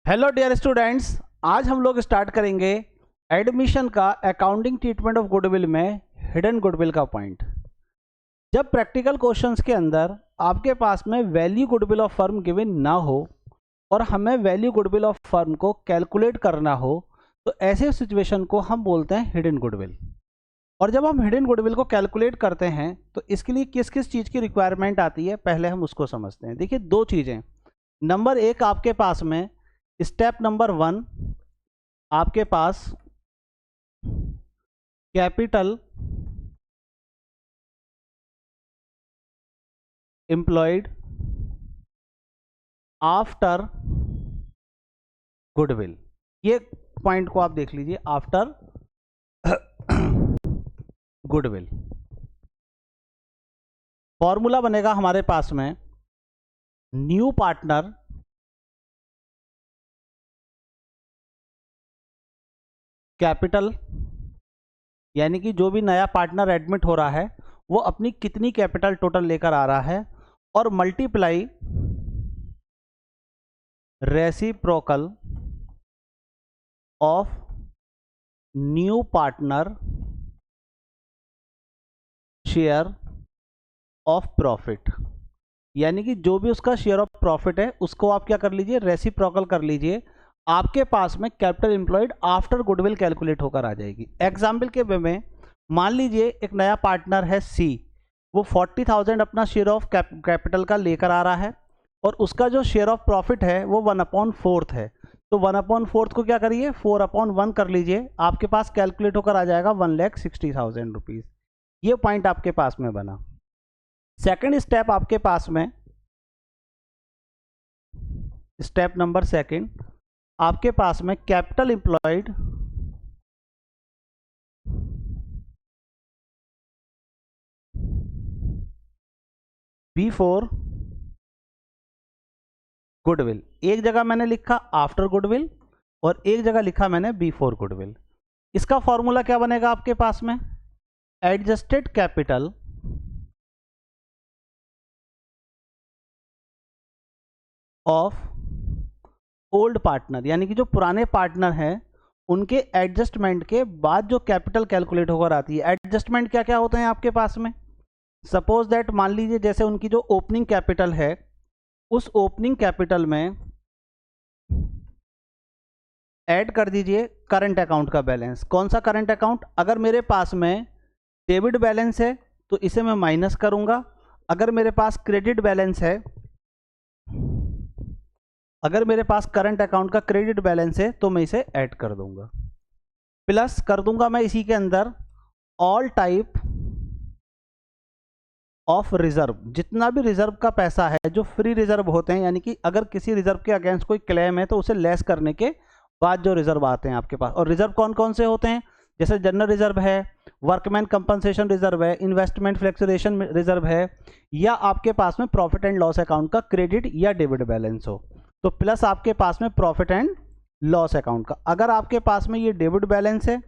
Hello dear students, आज हम लोग स्टार्ट करेंगे एडमिशन का अकाउंटिंग ट्रीटमेंट ऑफ गुडविल में हिडन गुडविल का पॉइंट। जब प्रैक्टिकल क्वेश्चंस के अंदर आपके पास में value goodwill of firm given ना हो और हमें वैल्यू गुडविल ऑफ फर्म को कैलकुलेट करना हो तो ऐसे सिचुएशन को हम बोलते हैं हिडन गुडविल। और जब हम हिडन गुडविल को कैलकुलेट करते हैं तो इसके लिए किस किस चीज़ की रिक्वायरमेंट आती है, पहले हम उसको समझते हैं। देखिए, दो चीज़ें। नंबर एक, आपके पास में स्टेप नंबर 1 आपके पास कैपिटल एम्प्लॉयड आफ्टर गुडविल, ये पॉइंट को आप देख लीजिए। आफ्टर गुडविल फॉर्मूला बनेगा हमारे पास में न्यू पार्टनर कैपिटल, यानी कि जो भी नया पार्टनर एडमिट हो रहा है वो अपनी कितनी कैपिटल टोटल लेकर आ रहा है, और multiply reciprocal of new partner share of profit, यानी कि जो भी उसका शेयर ऑफ प्रॉफिट है उसको आप क्या कर लीजिए, रेसिप्रोकल कर लीजिए। आपके पास में capital employed after goodwill calculate होकर आ जाएगी। एग्जाम्पल के वे में मान लीजिए एक नया पार्टनर है सी, वो 40,000 अपना शेयर ऑफ कैपिटल का लेकर आ रहा है और उसका जो शेयर ऑफ प्रॉफिट है वो 1/4 है। तो 1/4 को क्या करिए, 4/1 कर लीजिए, आपके पास कैलकुलेट होकर आ जाएगा 1,60,000 रुपीज़। ये पॉइंट आपके पास में बना। सेकेंड स्टेप आपके पास में, स्टेप नंबर सेकेंड, आपके पास में कैपिटल एम्प्लॉयड बिफोर गुडविल। एक जगह मैंने लिखा आफ्टर गुडविल और एक जगह लिखा मैंने बिफोर गुडविल। इसका फॉर्मूला क्या बनेगा आपके पास में, adjusted capital of old partner, यानी कि जो पुराने पार्टनर हैं उनके एडजस्टमेंट के बाद जो कैपिटल कैलकुलेट होकर आती है। एडजस्टमेंट क्या क्या होते हैं आपके पास में, सपोज दैट मान लीजिए जैसे उनकी जो ओपनिंग कैपिटल है उस ओपनिंग कैपिटल में ऐड कर दीजिए करंट अकाउंट का बैलेंस। कौन सा करंट अकाउंट, अगर मेरे पास में डेबिट बैलेंस है तो इसे मैं माइनस करूंगा, अगर मेरे पास क्रेडिट बैलेंस है, अगर मेरे पास करंट अकाउंट का क्रेडिट बैलेंस है तो मैं इसे ऐड कर दूंगा, प्लस कर दूंगा मैं इसी के अंदर ऑल टाइप ऑफ रिजर्व। जितना भी रिजर्व का पैसा है, जो फ्री रिजर्व होते हैं, यानी कि अगर किसी रिजर्व के अगेंस्ट कोई क्लेम है तो उसे लेस करने के बाद जो रिजर्व आते हैं आपके पास। और रिजर्व कौन कौन से होते हैं, जैसे जनरल रिजर्व है, वर्कमैन कंपनसेशन रिजर्व है, इन्वेस्टमेंट फ्लेक्चुएशन रिजर्व है, या आपके पास में प्रॉफिट एंड लॉस अकाउंट का क्रेडिट या डेबिट बैलेंस हो तो प्लस आपके पास में प्रॉफिट एंड लॉस अकाउंट का। अगर आपके पास में ये डेबिट बैलेंस है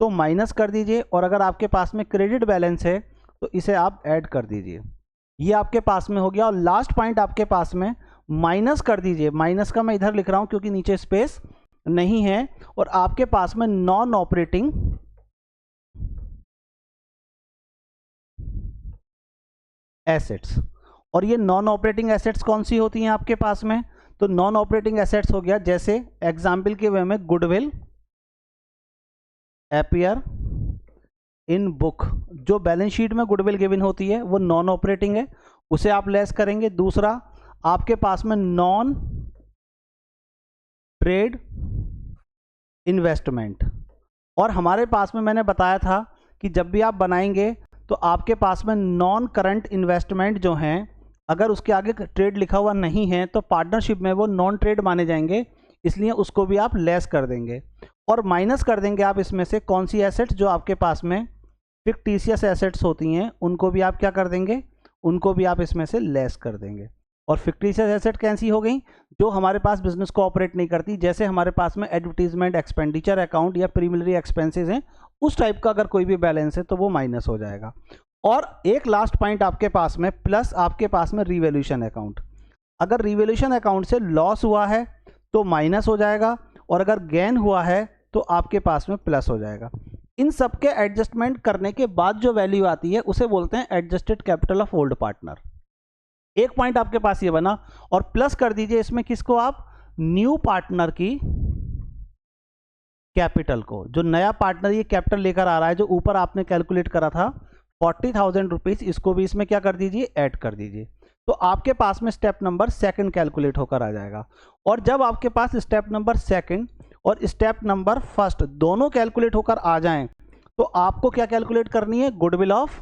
तो माइनस कर दीजिए, और अगर आपके पास में क्रेडिट बैलेंस है तो इसे आप ऐड कर दीजिए। ये आपके पास में हो गया। और लास्ट पॉइंट आपके पास में माइनस कर दीजिए, माइनस का मैं इधर लिख रहा हूं क्योंकि नीचे स्पेस नहीं है, और आपके पास में नॉन ऑपरेटिंग एसेट्स। और ये नॉन ऑपरेटिंग एसेट्स कौन सी होती हैं आपके पास में, तो नॉन ऑपरेटिंग एसेट्स हो गया, जैसे एग्जाम्पल के वे में गुडविल अपीयर इन बुक, जो बैलेंस शीट में गुडविल गिवन होती है वो नॉन ऑपरेटिंग है, उसे आप लेस करेंगे। दूसरा आपके पास में नॉन ट्रेड इन्वेस्टमेंट, और हमारे पास में मैंने बताया था कि जब भी आप बनाएंगे तो आपके पास में नॉन करंट इन्वेस्टमेंट जो हैं, अगर उसके आगे ट्रेड लिखा हुआ नहीं है तो पार्टनरशिप में वो नॉन ट्रेड माने जाएंगे, इसलिए उसको भी आप लेस कर देंगे। और माइनस कर देंगे आप इसमें से कौन सी एसेट्स, जो आपके पास में फिक्टिशियस एसेट्स होती हैं उनको भी आप क्या कर देंगे, उनको भी आप इसमें से लेस कर देंगे। और फिक्टिशियस एसेट कैसी हो गई, जो हमारे पास बिजनेस को ऑपरेट नहीं करती, जैसे हमारे पास में एडवर्टीजमेंट एक्सपेंडिचर अकाउंट या प्रीमिलरी एक्सपेंसेस हैं, उस टाइप का अगर कोई भी बैलेंस है तो वो माइनस हो जाएगा। और एक लास्ट पॉइंट आपके पास में, प्लस आपके पास में रिवैल्यूएशन अकाउंट। अगर रिवैल्यूएशन अकाउंट से लॉस हुआ है तो माइनस हो जाएगा, और अगर गेन हुआ है तो आपके पास में प्लस हो जाएगा। इन सब के एडजस्टमेंट करने के बाद जो वैल्यू आती है उसे बोलते हैं adjusted capital of old partner. एक पॉइंट आपके पास ये बना, और प्लस कर दीजिए इसमें किसको आप, न्यू पार्टनर की कैपिटल को। जो नया पार्टनर ये कैपिटल लेकर आ रहा है, जो ऊपर आपने कैलकुलेट करा था 40,000 रुपीज, इसको भी इसमें क्या कर दीजिए, ऐड कर दीजिए। तो आपके पास में स्टेप नंबर सेकंड कैलकुलेट होकर आ जाएगा। और जब आपके पास स्टेप नंबर सेकंड और स्टेप नंबर फर्स्ट दोनों कैलकुलेट होकर आ जाएं, तो आपको क्या कैलकुलेट करनी है, गुडविल ऑफ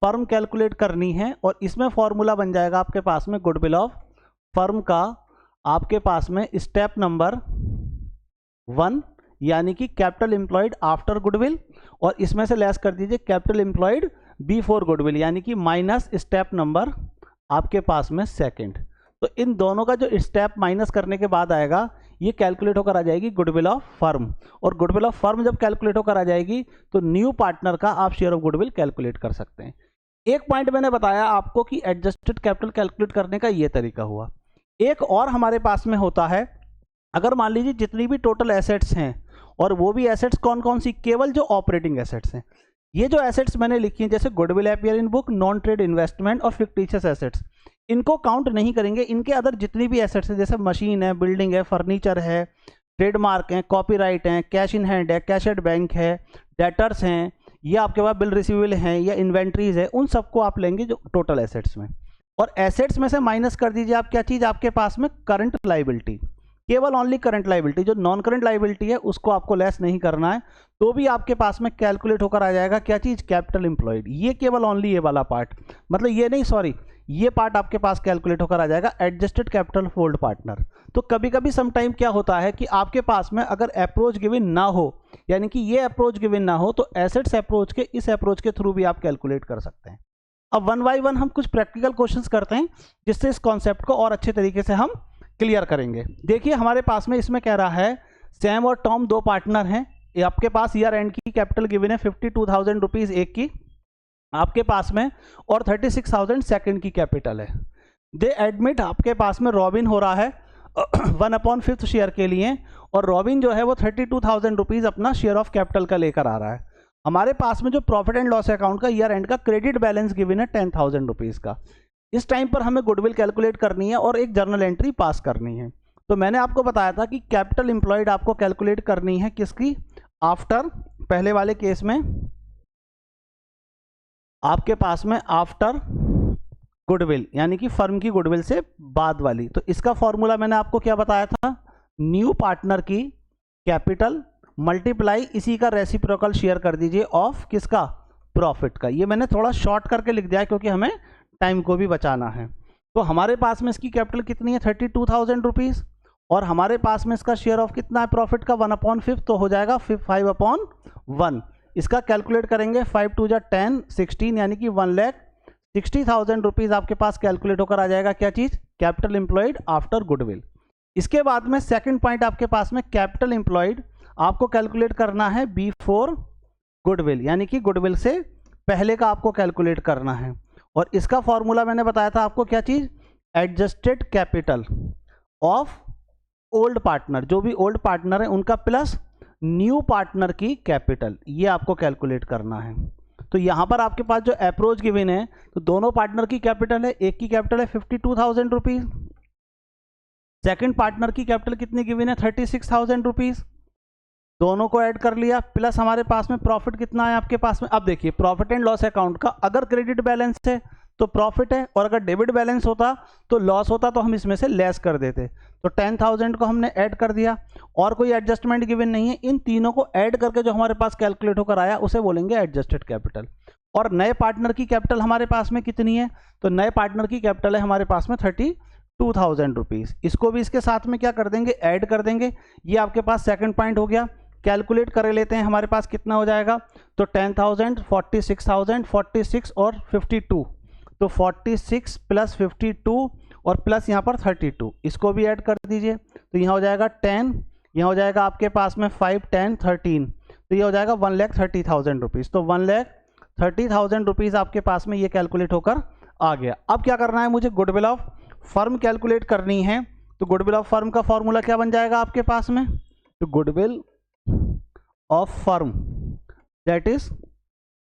फर्म कैलकुलेट करनी है। और इसमें फॉर्मूला बन जाएगा आपके पास में गुडविल ऑफ फर्म का, आपके पास में स्टेप नंबर 1 यानी कि कैपिटल एम्प्लॉयड आफ्टर गुडविल, और इसमें से लेस कर दीजिए कैपिटल एम्प्लॉयड बिफोर गुडविल, यानी कि माइनस स्टेप नंबर आपके पास में सेकंड। तो इन दोनों का जो स्टेप माइनस करने के बाद आएगा, ये कैलकुलेट होकर आ जाएगी गुडविल ऑफ फर्म। और गुडविल ऑफ फर्म जब कैलकुलेट होकर आ जाएगी तो न्यू पार्टनर का आप शेयर ऑफ गुडविल कैलकुलेट कर सकते हैं। एक पॉइंट मैंने बताया आपको कि एडजस्टेड कैपिटल कैलकुलेट करने का ये तरीका हुआ। एक और हमारे पास में होता है, अगर मान लीजिए जितनी भी टोटल एसेट्स हैं, और वो भी एसेट्स कौन कौन सी, केवल जो ऑपरेटिंग एसेट्स हैं। ये जो एसेट्स मैंने लिखी हैं जैसे goodwill appear in book, non trade investment और फिक्टिशियस एसेट्स, इनको काउंट नहीं करेंगे। इनके अदर जितनी भी एसेट्स हैं जैसे मशीन है, बिल्डिंग है, फर्नीचर है, ट्रेडमार्क है, कॉपीराइट है, कैश इन हैंड है, कैश एट बैंक है, डेटर्स हैं, ये आपके पास बिल रिसीवेबल हैं या इन्वेंट्रीज है, उन सबको आप लेंगे जो टोटल एसेट्स में। और एसेट्स में से माइनस कर दीजिए आप क्या चीज़, आपके पास में करंट लाइबिलिटी, केवल ओनली करंट लाइबिलिटी। जो नॉन करंट लाइबिलिटी है उसको आपको लेस नहीं करना है, तो भी आपके पास में कैलकुलेट होकर आ जाएगा क्या चीज़, कैपिटल एम्प्लॉयड। ये केवल ओनली ये वाला पार्ट, मतलब ये नहीं, सॉरी, ये पार्ट आपके पास कैलकुलेट होकर आ जाएगा adjusted capital of old partner. तो कभी कभी समटाइम क्या होता है कि आपके पास में अगर अप्रोच गिवन ना हो, यानी कि ये अप्रोच गिवन ना हो, तो एसेट्स अप्रोच के इस अप्रोच के थ्रू भी आप कैलकुलेट कर सकते हैं। अब 1 बाय 1 हम कुछ प्रैक्टिकल क्वेश्चंस करते हैं जिससे इस कॉन्सेप्ट को और अच्छे तरीके से हम क्लियर करेंगे। देखिए हमारे पास में इसमें कह रहा है सैम और टॉम दो पार्टनर हैं, आपके पास ईयर एंड की कैपिटल गिवन है 52,000 रुपीज एक की आपके पास में, और 36,000 सेकंड की कैपिटल है। दे एडमिट, आपके पास में रॉबिन हो रहा है 1/5 शेयर के लिए, और रॉबिन जो है वो 32,000 रुपीज अपना शेयर ऑफ कैपिटल का लेकर आ रहा है। हमारे पास में जो प्रॉफिट एंड लॉस अकाउंट का ईयर एंड का क्रेडिट बैलेंस गिवन है 10,000 रुपीज का। इस टाइम पर हमें गुडविल कैलकुलेट करनी है और एक जर्नल एंट्री पास करनी है। तो मैंने आपको बताया था कि कैपिटल एम्प्लॉयड आपको कैलकुलेट करनी है किसकी, आफ्टर, पहले वाले केस में आपके पास में आफ्टर गुडविल, यानी कि फर्म की गुडविल से बाद वाली। तो इसका फॉर्मूला मैंने आपको क्या बताया था, न्यू पार्टनर की कैपिटल मल्टीप्लाई इसी का रेसिप्रोकल शेयर कर दीजिए ऑफ किसका, प्रॉफिट का। ये मैंने थोड़ा शॉर्ट करके लिख दिया क्योंकि हमें टाइम को भी बचाना है। तो हमारे पास में इसकी कैपिटल कितनी है 32,000 रुपीज, और हमारे पास में इसका शेयर ऑफ कितना है प्रॉफिट का 1/5, तो हो जाएगा 5/1। इसका कैलकुलेट करेंगे 5 2 10 16, यानी कि 1,60,000 रुपीज आपके पास कैलकुलेट होकर आ जाएगा क्या चीज, कैपिटल एम्प्लॉयड आफ्टर गुडविल। इसके बाद में सेकंड पॉइंट आपके पास में कैपिटल एम्प्लॉयड आपको कैलकुलेट करना है बिफोर गुडविल, यानी कि गुडविल से पहले का आपको कैलकुलेट करना है। और इसका फॉर्मूला मैंने बताया था आपको क्या चीज, adjusted capital of old partner, जो भी ओल्ड पार्टनर है उनका प्लस न्यू पार्टनर की कैपिटल, ये आपको कैलकुलेट करना है। तो यहां पर आपके पास जो अप्रोच गिवन है, तो दोनों पार्टनर की कैपिटल है, एक की कैपिटल है 52,000 रुपीज, सेकेंड पार्टनर की कैपिटल कितनी गिवन है 36,000 रुपीज, दोनों को ऐड कर लिया, प्लस हमारे पास में प्रॉफिट कितना है आपके पास में। अब देखिए प्रॉफिट एंड लॉस अकाउंट का अगर क्रेडिट बैलेंस है तो प्रॉफिट है, और अगर डेबिट बैलेंस होता तो लॉस होता, तो हम इसमें से लेस कर देते। तो 10,000 को हमने ऐड कर दिया, और कोई एडजस्टमेंट गिवन नहीं है। इन तीनों को ऐड करके जो हमारे पास कैलकुलेट होकर आया उसे बोलेंगे एडजस्टेड कैपिटल। और नए पार्टनर की कैपिटल हमारे पास में कितनी है, तो नए पार्टनर की कैपिटल है हमारे पास में 32,000 रुपीज। इसको भी इसके साथ में क्या कर देंगे, ऐड कर देंगे। ये आपके पास सेकंड पॉइंट हो गया। कैलकुलेट कर लेते हैं हमारे पास कितना हो जाएगा, तो 10,000 46,000 46 और 52, तो 46 प्लस 52 और प्लस यहाँ पर 32, इसको भी ऐड कर दीजिए। तो यहाँ हो जाएगा 10, यहाँ हो जाएगा आपके पास में 5 10 13, तो ये हो जाएगा 1,30,000 रुपीज़। तो 1,30,000 रुपीज़ आपके पास में ये कैलकुलेट होकर आ गया। अब क्या करना है मुझे, गुडविल ऑफ फर्म कैलकुलेट करनी है। तो गुडविल ऑफ फर्म का फॉर्मूला क्या बन जाएगा आपके पास में, तो goodwill of firm that is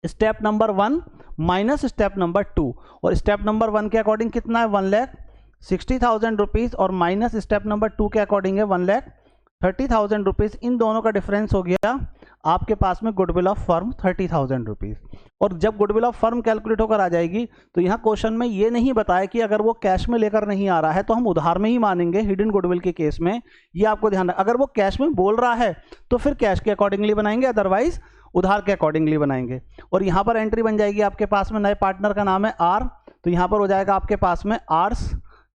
step number 1 minus step number 2, और स्टेप नंबर 1 के अकॉर्डिंग कितना है 1,60,000 रुपीज़, और माइनस स्टेप नंबर 2 के अकॉर्डिंग है 1,30,000 रुपीज़। इन दोनों का डिफरेंस हो गया आपके पास में गुडविल ऑफ फर्म 30,000 रुपीज़। और जब गुडविल ऑफ फर्म कैलकुलेट होकर आ जाएगी तो यहाँ क्वेश्चन में ये नहीं बताया कि अगर वो कैश में लेकर नहीं आ रहा है तो हम उधार में ही मानेंगे हिडन गुडविल के केस में, ये आपको ध्यान रखना। अगर वो कैश में बोल रहा है तो फिर कैश के अकॉर्डिंगली बनाएंगे, अदरवाइज उधार के अकॉर्डिंगली बनाएंगे। और यहाँ पर एंट्री बन जाएगी आपके पास में, नए पार्टनर का नाम है आर, तो यहाँ पर हो जाएगा आपके पास में आर्स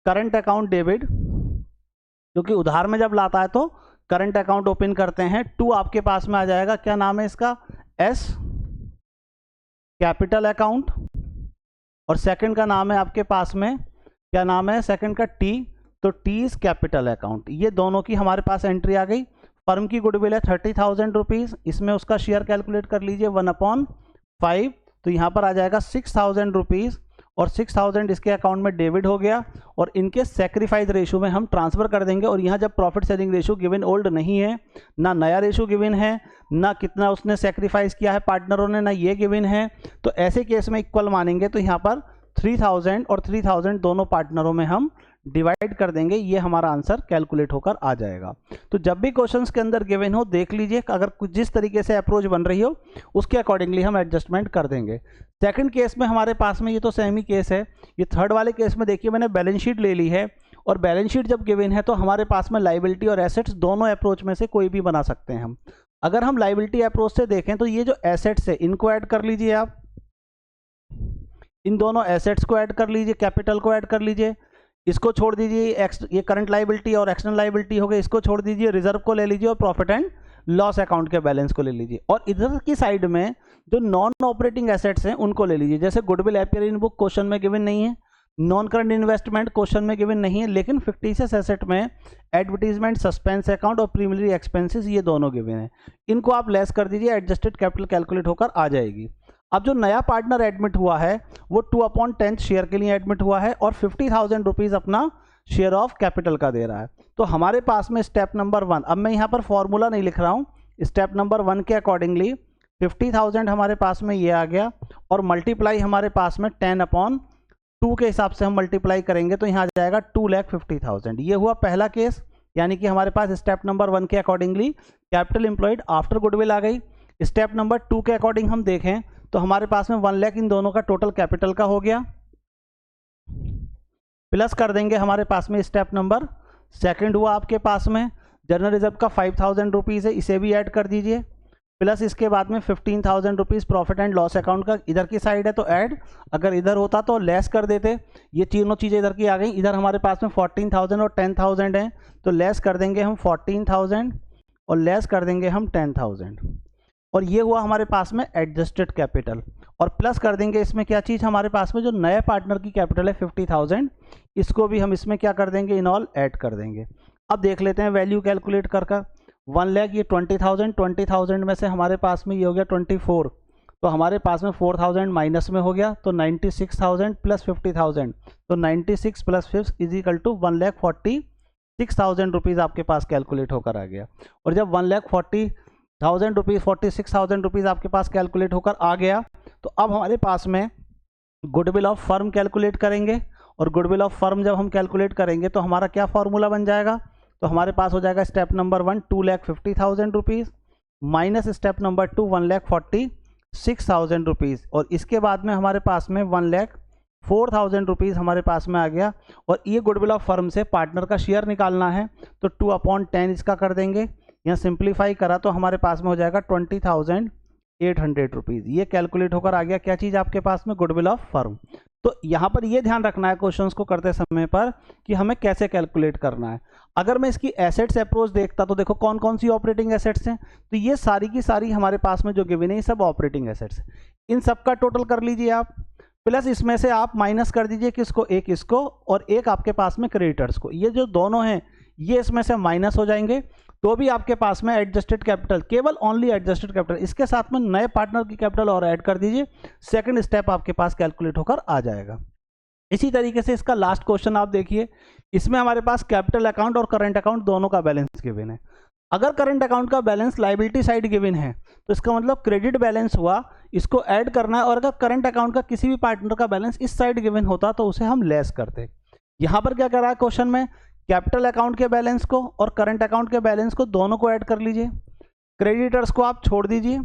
करंट अकाउंट डेबिट, क्योंकि उधार में जब लाता है तो करंट अकाउंट ओपन करते हैं। 2 आपके पास में आ जाएगा, क्या नाम है इसका, एस कैपिटल अकाउंट, और सेकंड का नाम है आपके पास में, क्या नाम है सेकंड का, टी, तो टी इज कैपिटल अकाउंट। ये दोनों की हमारे पास एंट्री आ गई। फर्म की गुडविल है 30,000 रुपीज़, इसमें उसका शेयर कैलकुलेट कर लीजिए 1/5, तो यहाँ पर आ जाएगा 6,000 रुपीज़, और 6,000 इसके अकाउंट में डेबिट हो गया, और इनके सेक्रीफाइस रेशो में हम ट्रांसफर कर देंगे। और यहाँ जब profit selling ratio given old नहीं है, ना नया रेशो गिवन है, ना कितना उसने सेक्रीफाइस किया है पार्टनरों ने, ना ये गिवन है, तो ऐसे केस में इक्वल मानेंगे। तो यहाँ पर 3,000 और 3,000 दोनों पार्टनरों में हम डिवाइड कर देंगे, ये हमारा आंसर कैलकुलेट होकर आ जाएगा। तो जब भी क्वेश्चंस के अंदर गिवन हो देख लीजिए, अगर कुछ जिस तरीके से अप्रोच बन रही हो उसके अकॉर्डिंगली हम एडजस्टमेंट कर देंगे। सेकंड केस में हमारे पास में, ये तो सेम ही केस है, ये थर्ड वाले केस में देखिए मैंने बैलेंस शीट ले ली है, और बैलेंस शीट जब गिवन है तो हमारे पास में लाइबिलिटी और एसेट्स दोनों अप्रोच में से कोई भी बना सकते हैं हम। अगर हम लाइबिलिटी अप्रोच से देखें तो ये जो एसेट्स है इनको ऐड कर लीजिए आप, इन दोनों एसेट्स को ऐड कर लीजिए, कैपिटल को ऐड कर लीजिए, इसको छोड़ दीजिए, ये करंट लाइबिलिटी और एक्सटर्नल लाइबिलिटी हो गई, इसको छोड़ दीजिए, रिजर्व को ले लीजिए और प्रॉफिट एंड लॉस अकाउंट के बैलेंस को ले लीजिए। और इधर की साइड में जो नॉन ऑपरेटिंग एसेट्स हैं उनको ले लीजिए, जैसे goodwill appear in book question में गिवन नहीं है, नॉन करंट इन्वेस्टमेंट क्वेश्चन में गिवन नहीं है, लेकिन फिक्टिशियस एसेट में एडवर्टीजमेंट, सस्पेंस अकाउंट और प्रीमियरी एक्सपेंसेस ये दोनों गिवन है, इनको आप लेस कर दीजिए, एडजस्टेड कैपिटल कैलकुलेट होकर आ जाएगी। अब जो नया पार्टनर एडमिट हुआ है वो 2/10 शेयर के लिए एडमिट हुआ है, और 50,000 रुपीज़ अपना शेयर ऑफ कैपिटल का दे रहा है। तो हमारे पास में स्टेप नंबर 1, अब मैं यहाँ पर फॉर्मूला नहीं लिख रहा हूँ, स्टेप नंबर 1 के अकॉर्डिंगली 50,000 हमारे पास में ये आ गया, और मल्टीप्लाई हमारे पास में 10/2 के हिसाब से हम मल्टीप्लाई करेंगे तो यहाँ आ जाएगा 2,50,000। ये हुआ पहला केस, यानी कि हमारे पास स्टेप नंबर 1 के accordingly capital employed after goodwill आ गई। स्टेप नंबर 2 के अकॉर्डिंग हम देखें तो हमारे पास में 1 लाख इन दोनों का टोटल कैपिटल का हो गया, प्लस कर देंगे हमारे पास में स्टेप नंबर 2 हुआ आपके पास में जनरल रिजर्व का 5,000 रुपीज़ है, इसे भी ऐड कर दीजिए, प्लस इसके बाद में 15,000 rupees profit and loss account का इधर की साइड है तो ऐड, अगर इधर होता तो लेस कर देते। ये तीनों चीज़ें इधर की आ गई, इधर हमारे पास में 14,000 और 10,000 है, तो लेस कर देंगे हम 14,000 और लेस कर देंगे हम 10,000, और ये हुआ हमारे पास में एडजस्टेड कैपिटल, और प्लस कर देंगे इसमें क्या चीज़ हमारे पास में जो नए पार्टनर की कैपिटल है 50,000, इसको भी हम इसमें क्या कर देंगे, इन ऑल ऐड कर देंगे। अब देख लेते हैं वैल्यू कैलकुलेट कर 1 लाख ये 20,000 में से हमारे पास में ये हो गया 24, तो हमारे पास में 4,000 माइनस में हो गया, तो 96,000 प्लस 50,000, तो 96 plus 5 is equal to 1,46,000 rupees आपके पास कैलकुलेट होकर आ गया। और जब 1,40,000 रुपीज़ 46,000 रुपीज़ आपके पास कैलकुलेट होकर आ गया, तो अब हमारे पास में गुडविल ऑफ फर्म कैलकुलेट करेंगे, और गुडविल ऑफ फर्म जब हम कैलकुलेट करेंगे तो हमारा क्या फॉर्मूला बन जाएगा, तो हमारे पास हो जाएगा step number 1 2,50,000 rupees minus step number 2 1,46,000 rupees, और इसके बाद में हमारे पास में 1,04,000 रुपीज़ हमारे पास में आ गया। और ये गुडविल ऑफ फर्म से पार्टनर का शेयर निकालना है तो 2/10 इसका कर देंगे, यहाँ सिंप्लीफाई करा तो हमारे पास में हो जाएगा 20,800 रुपीज़, ये कैलकुलेट होकर आ गया क्या चीज़ आपके पास में, गुडविल ऑफ फर्म। तो यहाँ पर ये ध्यान रखना है क्वेश्चंस को करते समय पर कि हमें कैसे कैलकुलेट करना है। अगर मैं इसकी एसेट्स अप्रोच देखता तो देखो कौन कौन सी ऑपरेटिंग एसेट्स हैं, तो ये सारी की सारी हमारे पास में जो गिवन है ये सब ऑपरेटिंग एसेट्स, इन सब का टोटल कर लीजिए आप, प्लस इसमें से आप माइनस कर दीजिए किसको, एक इसको और एक आपके पास में क्रेडिटर्स को, ये जो दोनों हैं ये इसमें से माइनस हो जाएंगे, तो भी आपके पास में एडजस्टेड कैपिटल, केवल ओनली एडजस्टेड कैपिटल, इसके साथ में नए पार्टनर की कैपिटल और ऐड कर दीजिए, सेकंड स्टेप आपके पास कैलकुलेट होकर आ जाएगा। इसी तरीके से इसका लास्ट क्वेश्चन आप देखिए, इसमें हमारे पास कैपिटल अकाउंट और करंट अकाउंट दोनों का बैलेंस गिवन है। अगर करंट अकाउंट का बैलेंस लायबिलिटी साइड गिवन है तो इसका मतलब क्रेडिट बैलेंस हुआ, इसको ऐड करना है। और अगर करंट अकाउंट का किसी भी पार्टनर का बैलेंस इस साइड गिवन होता तो उसे हम लेस करते। यहाँ पर क्या कर रहा है क्वेश्चन में, कैपिटल अकाउंट के बैलेंस को और करंट अकाउंट के बैलेंस को दोनों को ऐड कर लीजिए। क्रेडिटर्स को आप छोड़ दीजिए,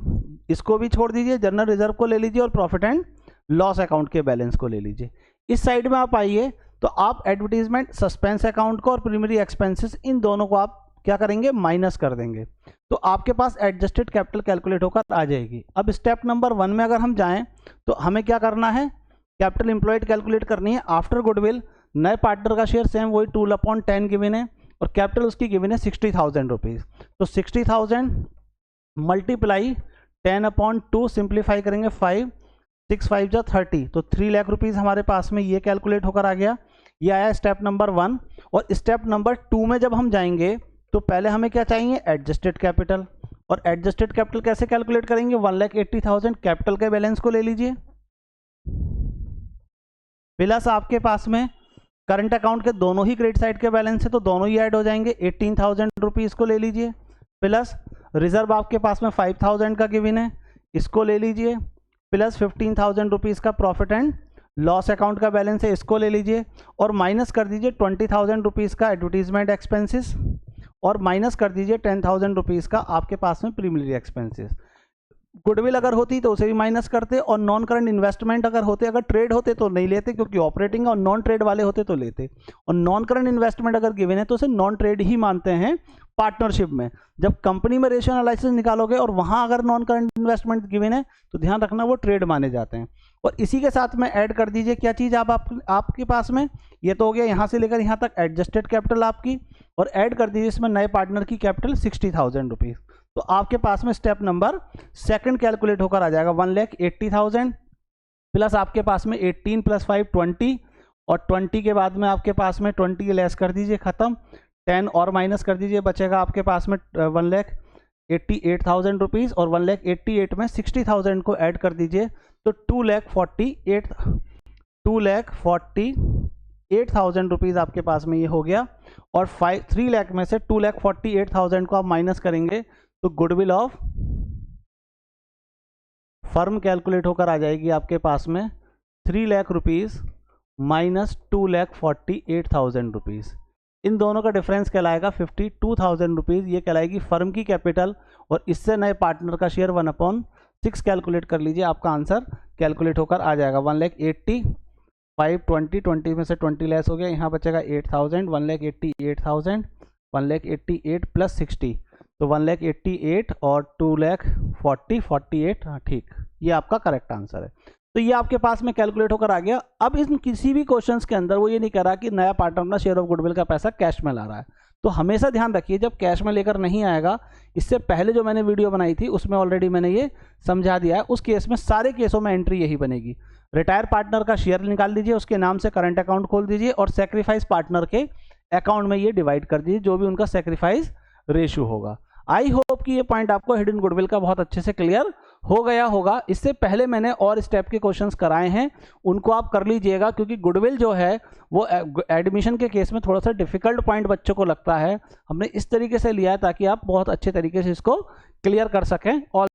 इसको भी छोड़ दीजिए, जनरल रिजर्व को ले लीजिए और प्रॉफिट एंड लॉस अकाउंट के बैलेंस को ले लीजिए। इस साइड में आप आइए तो आप एडवर्टीजमेंट, सस्पेंस अकाउंट को और प्राइमरी एक्सपेंसेस इन दोनों को आप क्या करेंगे, माइनस कर देंगे, तो आपके पास एडजस्टेड कैपिटल कैलकुलेट होकर आ जाएगी। अब स्टेप नंबर 1 में अगर हम जाएं तो हमें क्या करना है, कैपिटल एम्प्लॉयड कैलकुलेट करनी है आफ्टर गुडविल। नए पार्टनर का शेयर सेम वही 2/10 गिवन है और कैपिटल उसकी गिवन है 60,000 रुपीज़। तो 60,000 मल्टीप्लाई 10/2, सिंप्लीफाई करेंगे 5, 6 5 जा 30, तो 3 लाख रुपीज़ हमारे पास में ये कैलकुलेट होकर आ गया। ये आया स्टेप नंबर 1। और स्टेप नंबर 2 में जब हम जाएंगे तो पहले हमें क्या चाहिए, एडजस्टेड कैपिटल। और एडजस्टेड कैपिटल कैसे कैलकुलेट करेंगे, 1,80,000 कैपिटल के बैलेंस को ले लीजिए, प्लस आपके पास में करंट अकाउंट के दोनों ही क्रेडिट साइड के बैलेंस है तो दोनों ही ऐड हो जाएंगे, 18,000 रुपीज़ को ले लीजिए, प्लस रिजर्व आपके पास में 5,000 का गिवन है, इसको ले लीजिए, प्लस 15,000 रुपीज़ का प्रॉफिट एंड लॉस अकाउंट का बैलेंस है, इसको ले लीजिए, और माइनस कर दीजिए 20,000 रुपीज़ का एडवर्टीजमेंट एक्सपेंसेस, और माइनस कर दीजिए 10,000 रुपीज़ का आपके पास में प्रीमियरी एक्सपेंसेस। गुडविल अगर होती तो उसे भी माइनस करते, और नॉन करंट इन्वेस्टमेंट अगर होते, अगर ट्रेड होते तो नहीं लेते क्योंकि ऑपरेटिंग, और नॉन ट्रेड वाले होते तो लेते। और नॉन करंट इन्वेस्टमेंट अगर गिवन है तो उसे नॉन ट्रेड ही मानते हैं पार्टनरशिप में। जब कंपनी में रेशियो एनालिसिस निकालोगे और वहां अगर नॉन करंट इन्वेस्टमेंट गिवन है तो ध्यान रखना वो ट्रेड माने जाते हैं। और इसी के साथ में ऐड कर दीजिए क्या चीज़ आपके पास में, ये तो हो गया यहाँ से लेकर यहाँ तक एडजस्टेड कैपिटल आपकी, और ऐड कर दीजिए इसमें नए पार्टनर की कैपिटल 60,000 रुपीज़। तो आपके पास में स्टेप नंबर 2 कैलकुलेट होकर आ जाएगा 1,80,000, प्लस आपके पास में 18 + 5 20, और 20 के बाद में आपके पास में 20 लेस कर दीजिए, ख़त्म, 10 और माइनस कर दीजिए, बचेगा आपके पास में 1,88,000 रुपीज़, और 1,88,000 में 60,000 को ऐड कर दीजिए तो 2,48,000 रुपीज़ आपके पास में ये हो गया। और 3 लाख में से 2,48,000 को आप माइनस करेंगे तो गुडविल ऑफ फर्म कैलकुलेट होकर आ जाएगी आपके पास में 3 लाख रुपीज़ माइनस 2,48,000 रुपीज़। इन दोनों का डिफरेंस कहलाएगा 52,000 रुपीज़, ये कहलाएगी फर्म की कैपिटल, और इससे नए पार्टनर का शेयर 1/6 कैलकुलेट कर लीजिए, आपका आंसर कैलकुलेट होकर आ जाएगा 1,80,000, 5 20 में से 20 लेस हो गया, यहाँ बचेगा 8,000, 1,88,000, 1,88,000 + 60, तो 1,88,000 और 2,40,48, हाँ ठीक, ये आपका करेक्ट आंसर है। तो ये आपके पास में कैलकुलेट होकर आ गया। अब इन किसी भी क्वेश्चंस के अंदर वो ये नहीं कह रहा कि नया पार्टनर शेयर ऑफ गुडविल का पैसा कैश में ला रहा है, तो हमेशा ध्यान रखिए जब कैश में लेकर नहीं आएगा, इससे पहले जो मैंने वीडियो बनाई थी उसमें ऑलरेडी मैंने ये समझा दिया है, उस केस में सारे केसों में एंट्री यही बनेगी। रिटायर पार्टनर का शेयर निकाल लीजिए, उसके नाम से करंट अकाउंट खोल दीजिए, और सेक्रीफाइस पार्टनर के अकाउंट में ये डिवाइड कर दीजिए जो भी उनका सेक्रीफाइस रेशियो होगा। आई होप कि ये पॉइंट आपको हिडन गुडविल का बहुत अच्छे से क्लियर हो गया होगा। इससे पहले मैंने और स्टेप के क्वेश्चंस कराए हैं, उनको आप कर लीजिएगा, क्योंकि गुडविल जो है वो एडमिशन के केस में थोड़ा सा डिफिकल्ट पॉइंट बच्चों को लगता है। हमने इस तरीके से लिया है ताकि आप बहुत अच्छे तरीके से इसको क्लियर कर सकें। और